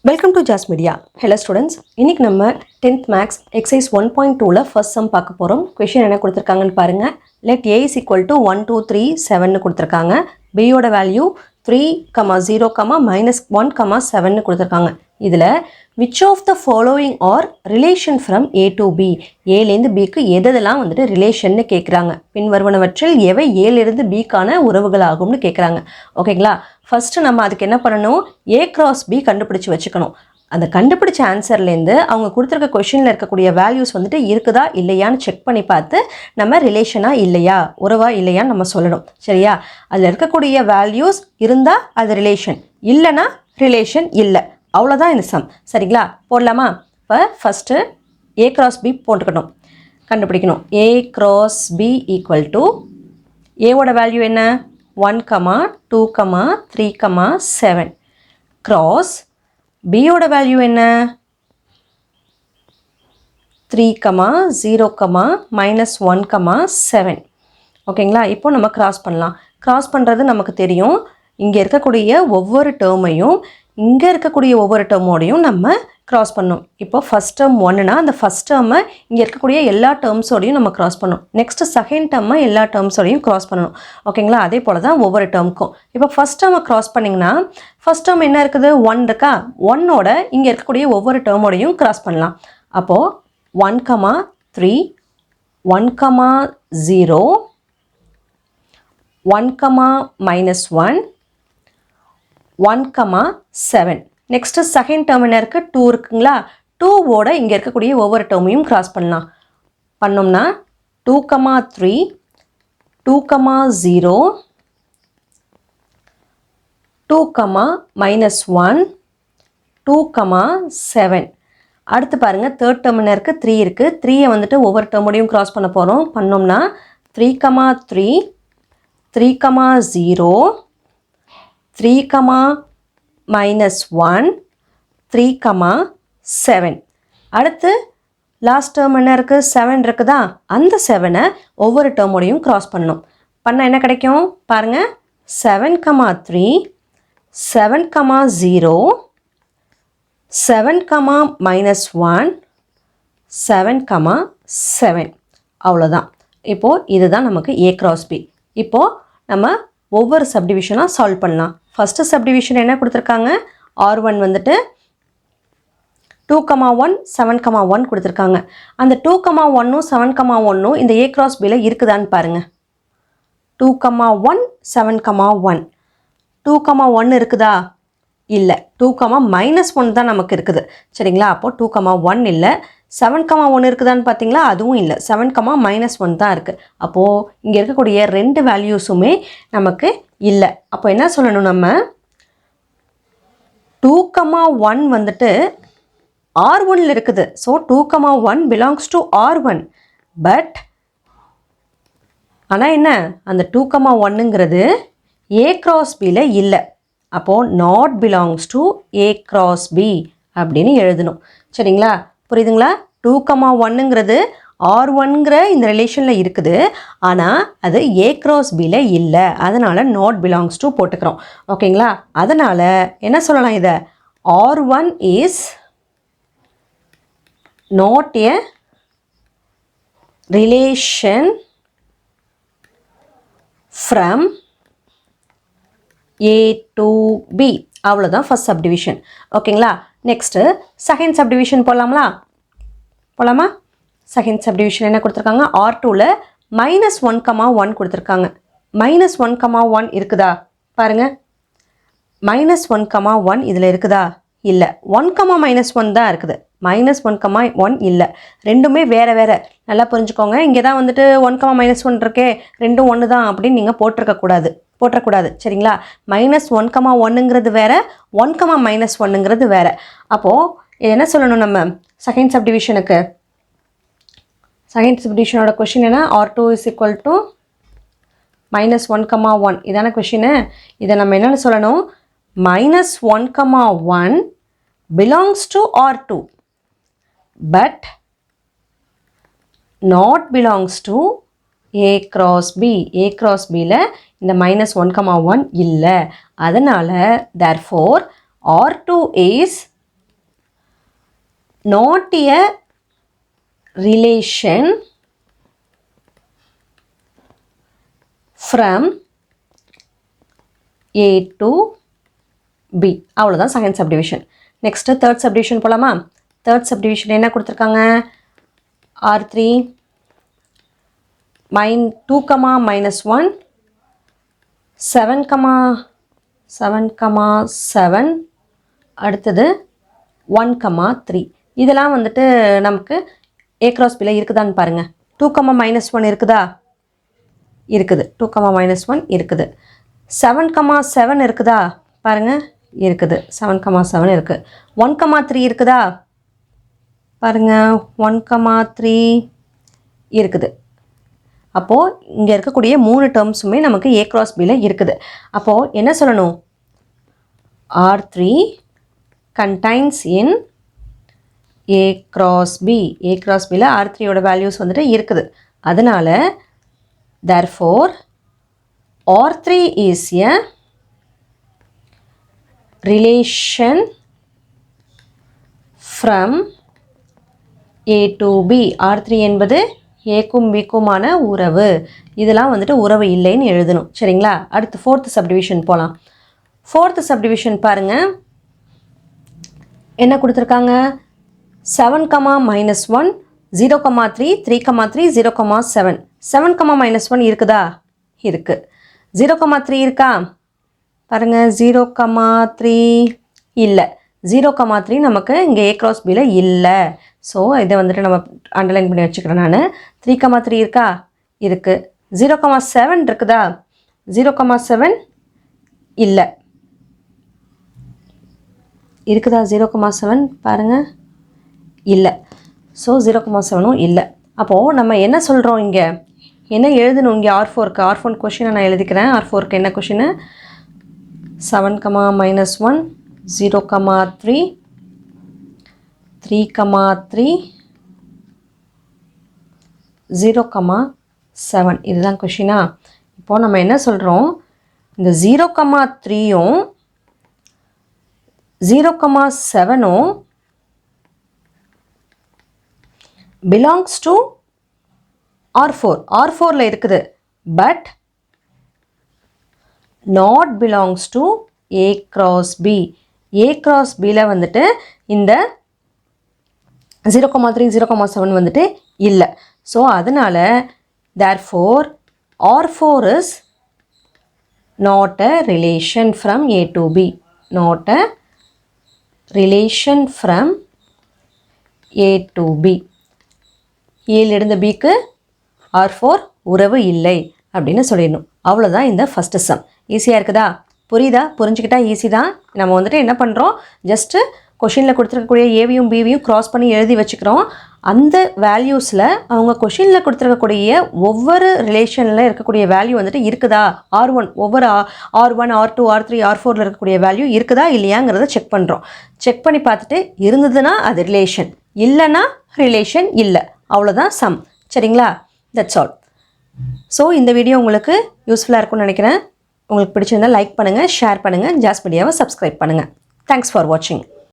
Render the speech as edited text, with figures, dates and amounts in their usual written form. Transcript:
Welcome to Jaz Media. Hello students, இன்றைக்கி நம்ம 10th maths exercise 1.2ல ஃபர்ஸ்ட் சம் பார்க்க போகிறோம். கொஷின் என்ன கொடுத்துருக்காங்கன்னு பாருங்கள். Let A is equal to 1 2 3 7 கொடுத்துருக்காங்க. பியோட வேல்யூ 3, 0, -1, 7 கொடுத்துருக்காங்க. இதில் which of the following are relation from A to B, ஏலேருந்து பிக்கு எதெல்லாம் வந்துட்டு ரிலேஷன்னு கேட்குறாங்க. பின்வருவனவற்றில் எவை ஏலேருந்து பிக்கான உறவுகள் ஆகும்னு கேட்குறாங்க. ஓகேங்களா? ஃபஸ்ட்டு நம்ம அதுக்கு என்ன பண்ணணும், ஏ கிராஸ் பி கண்டுபிடிச்சி வச்சுக்கணும். அந்த கண்டுபிடிச்ச ஆன்சர்லேருந்து அவங்க கொடுத்துருக்க கொஷினில் இருக்கக்கூடிய வேல்யூஸ் வந்துட்டு இருக்குதா இல்லையான்னு செக் பண்ணி பார்த்து நம்ம ரிலேஷனாக இல்லையா உறவா இல்லையான்னு நம்ம சொல்லணும். சரியா? அதில் இருக்கக்கூடிய வேல்யூஸ் இருந்தால் அது ரிலேஷன், இல்லைன்னா ரிலேஷன் இல்லை. அவ்வளோதான் இந்த சம். சரிங்களா? போடலாமா? இப்போ ஃபஸ்ட்டு ஏ கிராஸ் பி போட்டுக்கணும், கண்டுபிடிக்கணும். A cross B equal to ஏவோட வேல்யூ என்ன, 1, 2, 3, 7 கிராஸ் பியோட வேல்யூ என்ன, 3, 0, -1, 7. ஓகேங்களா? இப்போ நம்ம கிராஸ் பண்ணலாம். கிராஸ் பண்ணுறது நமக்கு தெரியும். இங்கே இருக்கக்கூடிய ஒவ்வொரு டேர்மையும் இங்கே இருக்கக்கூடிய ஒவ்வொரு டேர்மோடையும் நம்ம கிராஸ் பண்ணணும். இப்போ ஃபஸ்ட் டேர்ம் 1னா அந்த ஃபஸ்ட் டேர்மை இங்கே இருக்கக்கூடிய எல்லா டேர்ம்ஸோடையும் நம்ம கிராஸ் பண்ணணும். நெக்ஸ்ட்டு செகண்ட் டேர்மை எல்லா டேர்ம்ஸோடையும் கிராஸ் பண்ணணும். ஓகேங்களா? அதே போல் தான் ஒவ்வொரு டேர்முக்கும். இப்போ ஃபஸ்ட் டேர்மை கிராஸ் பண்ணிங்கன்னா ஃபஸ்ட் டேர்ம் என்ன இருக்குது, 1 இருக்கா, 1ஓட இங்கே இருக்கக்கூடிய ஒவ்வொரு டேர்மோடையும் கிராஸ் பண்ணலாம். அப்போது 1, 3, 1, 0, 1, -1, 1, 7. நெக்ஸ்ட்டு செகண்ட் டேர்ம் என்ன இருக்குது, 2 இருக்குங்களா, 2ஓட இங்கே இருக்கக்கூடிய ஒவ்வொரு டேர்மையும் கிராஸ் பண்ணலாம். பண்ணோம்னா 2, 3, 2, 0, 2, -1, 2, 7. அடுத்து பாருங்கள், தேர்ட் டேர்ம் என்ன இருக்குது, 3 இருக்குது. 3ஐ வந்துட்டு ஒவ்வொரு டேர்மோடையும் கிராஸ் பண்ண போகிறோம். பண்ணோம்னா 3, 3, 3, 0, 3, -1, 3, 7. அடுத்து லாஸ்ட் டேர்ம் என்ன இருக்குது, 7 இருக்குதா, அந்த 7ஐ ஒவ்வொரு டேர்மோடையும் கிராஸ் பண்ணணும். பண்ணால் என்ன கிடைக்கும் பாருங்கள், 7, 3, 7, 0, 7, -1, 7, 7. அவ்வளோதான். இப்போது இதுதான் நமக்கு ஏ கிராஸ் பி. இப்போது நம்ம ஒவ்வொரு சப்டிவிஷனாக சால்வ் பண்ணலாம். ஃபஸ்ட்டு சப்டிவிஷன் என்ன கொடுத்துருக்காங்க, R1 வந்துட்டு 2, 1, 7, 1 கொடுத்துருக்காங்க. அந்த 2, 1, 7, 1 இந்த ஏ கிராஸ் பியில் இருக்குதான்னு பாருங்கள். 2, 1, 7, 1, 2, 1 இருக்குதா, இல்லை. 2, -1 தான் நமக்கு இருக்குது. சரிங்களா? அப்போது 2, 1 இல்லை. 7, 1 இருக்குதான்னு பார்த்தீங்களா, அதுவும் இல்லை. 7, -1 தான் இருக்குது. அப்போது இங்கே இருக்கக்கூடிய ரெண்டு வேல்யூஸுமே நமக்கு இல்லை. அப்போ என்ன சொல்லணும், நம்ம 2, 1 வந்துட்டு R1ல் இருக்குது. So 2, 1 belongs to R1. But ஆனால் என்ன, அந்த 2, 1ங்கிறது ஏ கிராஸ் பியில் இல்லை. அப்போது not belongs to A cross B அப்படின்னு எழுதணும். சரிங்களா? புரியுதுங்களா? 2, 1ங்கிறது R1ங்கிற இந்த ரிலேஷனில் இருக்குது, ஆனால் அது ஏ கிராஸ் பியில் இல்லை. அதனால் நாட் பிலாங்ஸ் டு போட்டுக்கிறோம். ஓகேங்களா? அதனால் என்ன சொல்லலாம், இதை R1 is not a relation from A to B. அவ்வளோதான் ஃபஸ்ட் சப்டிவிஷன். ஓகேங்களா? நெக்ஸ்ட்டு செகண்ட் சப்டிவிஷன் போகலாமா? செகண்ட் சப்டிவிஷன் என்ன கொடுத்துருக்காங்க, R2ல் -1, 1 கொடுத்துருக்காங்க. -1, 1 இருக்குதா பாருங்கள். -1, 1 இதில் இருக்குதா, இல்லை. 1, -1 தான் இருக்குது. -1, 1 இல்லை. ரெண்டுமே வேறு வேறு. நல்லா புரிஞ்சுக்கோங்க. இங்கே தான் வந்துட்டு 1, -1 இருக்கே, ரெண்டும் ஒன்று தான் அப்படின்னு நீங்கள் போட்டுறக்கூடாது. சரிங்களா? -1, 1ங்கிறது வேறு, 1, -1ங்கிறது வேறு. அப்போது என்ன சொல்லணும் நம்ம செகண்ட் சப்டிவிஷனுக்கு, செகண்ட் சப்டிவிஷனோட கொஷின் என்ன, R2 இஸ் ஈக்குவல் டு -1, 1 இதான கொஷினு. இதை நம்ம என்னென்னு சொல்லணும், -1, 1 belongs to R2 but not belongs to A cross B. A cross பியில் இந்த -1, 1 இல்லை. அதனால் therefore R2 is not a relation from A to B. அவ்வளோதான் second subdivision. Next third subdivision போகலாமா? தேர்ட் சப்டிவிஷன் என்ன கொடுத்துருக்காங்க? R3 2, -1 7, 7, அடுத்தது 1, 3. இதெல்லாம் வந்துட்டு நமக்கு A cross Bல இருக்குதான்னு பாருங்கள். 2, -1 இருக்குதா? இருக்குது. 2, -1 இருக்குது. 7, 7 இருக்குதா? பாருங்கள், இருக்குது. 7, 7 இருக்குது. 1, 3 இருக்குதா? பாருங்கள், 1, 3 இருக்குது. அப்போது இங்கே இருக்கக்கூடிய 3 டேர்ம்ஸுமே நமக்கு A cross Bல இருக்குது. அப்போது என்ன சொல்லணும்? R3 contains in A cross B. A cross Bல R3 ஓட வேல்யூஸ் வந்துட்டு இருக்குது. அதனால் therefore R3 is a relation from A to B. R3 என்பது ஏக்கும் பிக்குமான உறவு. இதெல்லாம் வந்துட்டு உறவு இல்லைன்னு எழுதணும். சரிங்களா? அடுத்து ஃபோர்த் சப்டிவிஷன் போகலாம். ஃபோர்த் சப்டிவிஷன் பாருங்கள், என்ன கொடுத்துருக்காங்க? 7, -1 0, 3 3, 3 0, 7. 7, -1 இருக்குதா? இருக்குது. 0, 3 இருக்கா? பாருங்கள், 0, 3 இல்லை. 0, 3 நமக்கு இங்கே A cross Bல இல்லை. ஸோ இதை வந்துட்டு நம்ம அண்டர்லைன் பண்ணி வச்சுக்கிறேன் நான். 3, 3 இருக்கா? இருக்குது. 0, 7 இருக்குதா? 0, 7 இல்லை. இருக்குதா 0, 7? பாருங்கள், இல்லை. ஸோ 0, 7ம் இல்லை. அப்போது நம்ம என்ன சொல்கிறோம்? இங்கே என்ன எழுதணும்? இங்கே R4க்கு R4 கொஷினை நான் எழுதிக்கிறேன். R4க்கு என்ன கொஷினு? 7, -1 0, 3 3, 3 0, 7. இதுதான் கொஷினா? இப்போது நம்ம என்ன சொல்கிறோம்? இந்த 0, 3யும் 0, 7ம் belongs to R4. R4ல இருக்குது. But not belongs to A cross B. A cross Bல வந்துட்டு இந்த 0, 3 0, 7 வந்துட்டு இல்லை. ஸோ அதனால் therefore R4 is not a relation from A to B. Not a relation from A to B. ஏலிருந்து Bக்கு R4 உறவு இல்லை அப்படின்னு சொல்லிடணும். அவ்வளோதான் இந்த ஃபஸ்ட்டு சம். ஈஸியாக இருக்குதா? புரியுதா? புரிஞ்சுக்கிட்டா ஈஸி தான். நம்ம வந்துட்டு என்ன பண்ணுறோம்? ஜஸ்ட்டு கொஷினில் கொடுத்துருக்கக்கூடிய ஏவியும் பிவியும் க்ராஸ் பண்ணி எழுதி வச்சுக்கிறோம். அந்த வேல்யூஸில் அவங்க கொஷினில் கொடுத்துருக்கக்கூடிய ஒவ்வொரு ரிலேஷனில் இருக்கக்கூடிய வேல்யூ வந்துட்டு இருக்குதா? R1 ஒவ்வொரு R1 R2 R3 R4ல் இருக்கக்கூடிய வேல்யூ இருக்குதா இல்லையாங்கிறத செக் பண்ணுறோம். செக் பண்ணி பார்த்துட்டு இருந்ததுன்னா அது ரிலேஷன், இல்லைன்னா ரிலேஷன் இல்லை. அவ்வளோதான் சம். சரிங்களா? That's all. ஸோ இந்த வீடியோ உங்களுக்கு யூஸ்ஃபுல்லாக இருக்கும்னு நினைக்கிறேன். உங்களுக்கு பிடிச்சிருந்தால் லைக் பண்ணுங்கள், ஷேர் பண்ணுங்கள், ஜாஸ் மீடியாவை சப்ஸ்கிரைப் பண்ணுங்கள். தேங்க்ஸ் ஃபார் வாட்சிங்.